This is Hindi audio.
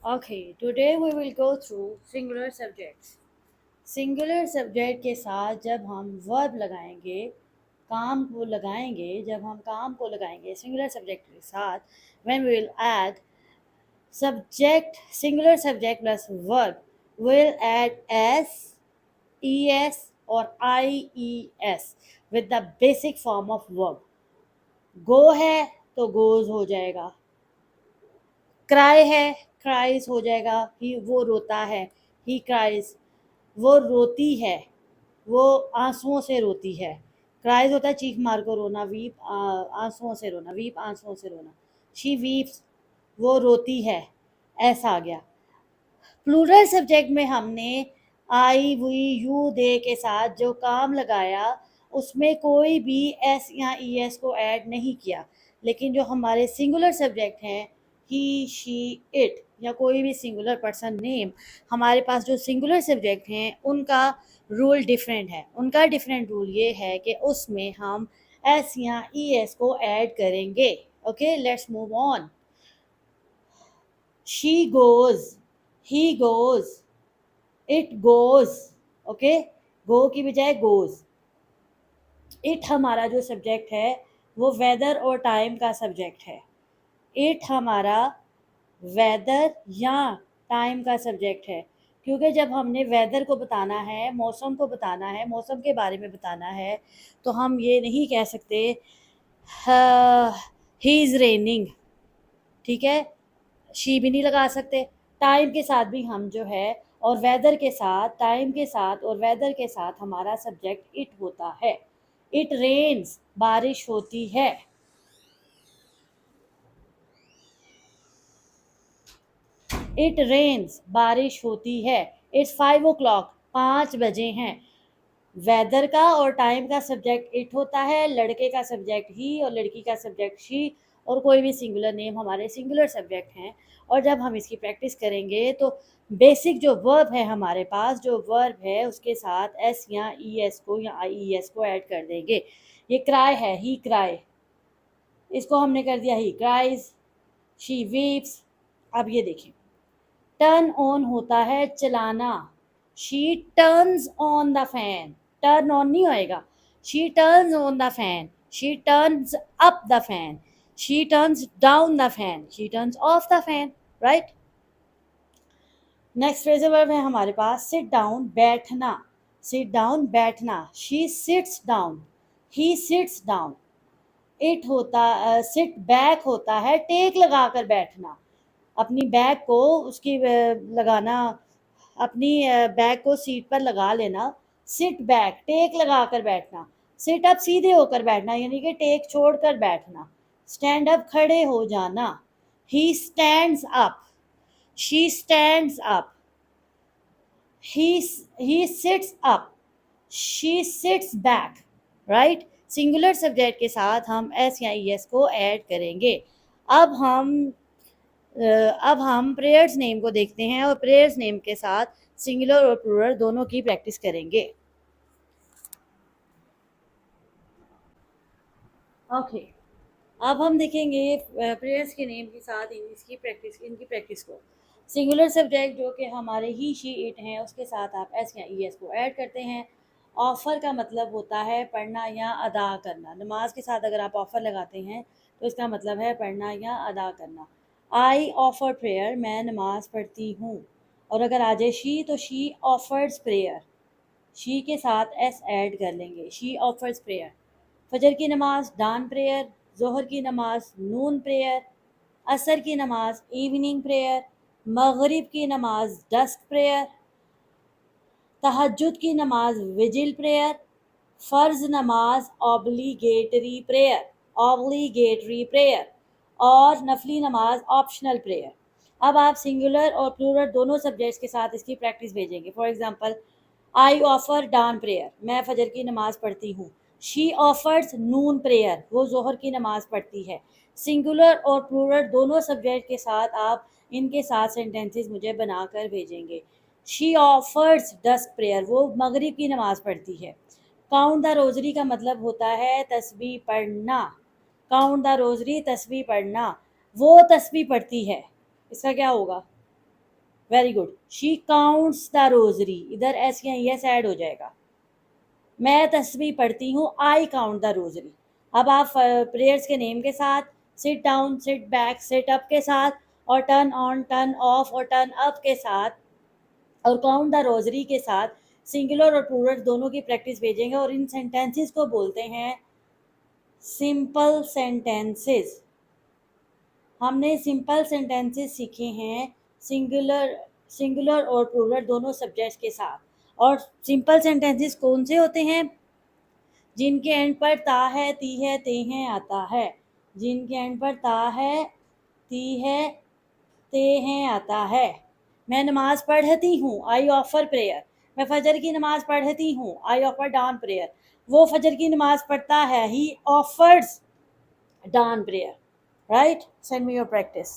Okay, today we will go through singular subjects. Singular subject के साथ जब हम वर्ब लगाएंगे, काम को लगाएंगे, जब हम काम को लगाएंगे सिंगुलर सब्जेक्ट के साथ, when we will add subject, singular subject plus verb, will add s, es or ies with the basic form of verb. go है तो goes हो जाएगा, क्राई है क्राइज हो जाएगा, ही वो रोता है, ही क्राइज वो रोती है, वो आंसुओं से रोती है। क्राइज होता है चीख मार कर रोना, वीप आंसुओं से रोना, वीप आंसुओं से रोना। शी वीप्स वो रोती है, ऐसा आ गया। प्लूरल सब्जेक्ट में हमने आई वी यू दे के साथ जो काम लगाया उसमें कोई भी एस या ई एस को ऐड नहीं किया, लेकिन जो हमारे सिंगुलर सब्जेक्ट हैं ही शी इट या कोई भी सिंगुलर पर्सन नेम, हमारे पास जो सिंगुलर सब्जेक्ट हैं उनका रूल डिफरेंट है। उनका डिफरेंट रूल ये है कि उसमें हम एस या ई एस को ऐड करेंगे। Okay, let's move on. She goes, he goes, it goes. Okay, go की बजाय गोज। इट हमारा जो सब्जेक्ट है वो वेदर और टाइम का सब्जेक्ट है। इट हमारा वेदर या टाइम का सब्जेक्ट है, क्योंकि जब हमने वेदर को बताना है, मौसम को बताना है, मौसम के बारे में बताना है, तो हम ये नहीं कह सकते ही इज़ रेनिंग, ठीक है, शी भी नहीं लगा सकते। टाइम के साथ भी हम जो है और वेदर के साथ, टाइम के साथ और वेदर के साथ हमारा सब्जेक्ट इट होता है। इट रेन्स बारिश होती है। इट रेन्स बारिश होती है। इट्स 5 o'clock 5 बजे हैं। वेदर का और टाइम का सब्जेक्ट इट होता है, लड़के का सब्जेक्ट ही और लड़की का सब्जेक्ट शी, और कोई भी सिंगुलर नेम हमारे सिंगुलर सब्जेक्ट हैं। और जब हम इसकी प्रैक्टिस करेंगे तो बेसिक जो वर्ब है हमारे पास, जो वर्ब है उसके साथ एस या ई एस को या आई ई एस को ऐड कर देंगे। ये क्राई है, ही क्राई, इसको हमने कर दिया ही क्राइज। She weeps. अब ये देखें, टर्न ऑन होता है चलाना। She turns on the fan. Turn on नहीं होएगा, she turns on the fan. She turns up the fan. She turns down the fan. She turns of the fan. Right. Next phrasal verb है हमारे पास सिट डाउन बैठना। सिट डाउन बैठना। She seats down. He sits down. It होता सिट बैक होता है टेक लगा कर बैठना। अपनी बैग को उसकी लगाना, अपनी बैग को सीट पर लगा लेना। सिट बैक टेक लगा कर बैठना। सिट अप सीधे होकर बैठना, यानी कि टेक छोड़कर बैठना। स्टैंड अप खड़े हो जाना। He stands up. She stands up. He sits up. She seats back. Right. Singular subject के साथ हम एस या ई एस को ऐड करेंगे। अब हम अब हम प्रेयर्स नेम को देखते हैं और प्रेयर्स नेम के साथ सिंगुलर और प्लूरल दोनों की प्रैक्टिस करेंगे। ओके, अब हम देखेंगे प्रेयर्स के नेम के साथ इनकी प्रैक्टिस को। सिंगुलर सब्जेक्ट जो कि हमारे ही शी इट हैं उसके साथ आप एस या ई एस को ऐड करते हैं। ऑफ़र का मतलब होता है पढ़ना या अदा करना। नमाज के साथ अगर आप ऑफ़र लगाते हैं तो इसका मतलब है पढ़ना या अदा करना। आई ऑफ़र प्रेयर, मैं नमाज पढ़ती हूँ। और अगर आ जाए शी तो शी ऑफर्स प्रेयर। शी के साथ एस ऐड कर लेंगे, शी ऑफर्स प्रेयर। फजर की नमाज डान प्रेयर, ज़ोहर की नमाज नून प्रेयर, असर की नमाज इवनिंग प्रेयर, मगरिब की नमाज डस्क प्रेयर, तहज्जुद की नमाज विजिल प्रेयर, फ़र्ज़ नमाज ऑब्लिगेटरी प्रेयर और नफली नमाज ऑप्शनल प्रेयर। अब आप सिंगुलर और प्लूरल दोनों सब्जेक्ट्स के साथ इसकी प्रैक्टिस भेजेंगे। For example, I offer dawn prayer, मैं फजर की नमाज़ पढ़ती हूँ। शी ऑफर्स नून प्रेयर, वो जोहर की नमाज़ पढ़ती है। सिंगुलर और प्लूरल दोनों सब्जेक्ट के साथ आप इनके साथ सेंटेंसेस मुझे बनाकर भेजेंगे। शी ऑफर्स डस्क प्रेयर, वो मगरिब की नमाज़ पढ़ती है। काउंट द रोज़री का मतलब होता है तस्बीह पढ़ना। काउंट द रोज़री तस्बीह पढ़ना, वो तस्बीह पढ़ती है। इसका क्या होगा? Very good. She counts the rosary, इधर एस या यस ऐड हो जाएगा। मैं तस्बीह पढ़ती हूँ, आई काउंट द रोजरी। अब आप प्रेयर्स के नेम के साथ, sit down, sit back, sit up के साथ, और टर्न ऑन, टर्न ऑफ और टर्न अप के साथ, और काउंट द रोजरी के साथ सिंगुलर और प्लूरल दोनों की प्रैक्टिस भेजेंगे। और इन सेंटेंसेस को बोलते हैं सिंपल सेंटेंसेस। हमने सिंपल सेंटेंसेस सीखे हैं सिंगुलर और प्लूरल दोनों सब्जेक्ट्स के साथ। और सिंपल सेंटेंसेस कौन से होते हैं? जिनके एंड पर ता है, ती है, ते हैं आता है। जिनके एंड पर ता है, ती है, ते हैं आता है। मैं नमाज पढ़ती हूँ, आई ऑफर प्रेयर। मैं फजर की नमाज पढ़ती हूँ, आई ऑफर डाउन प्रेयर। वो फजर की नमाज पढ़ता है, ही offers dawn prayer, right? Send me your practice.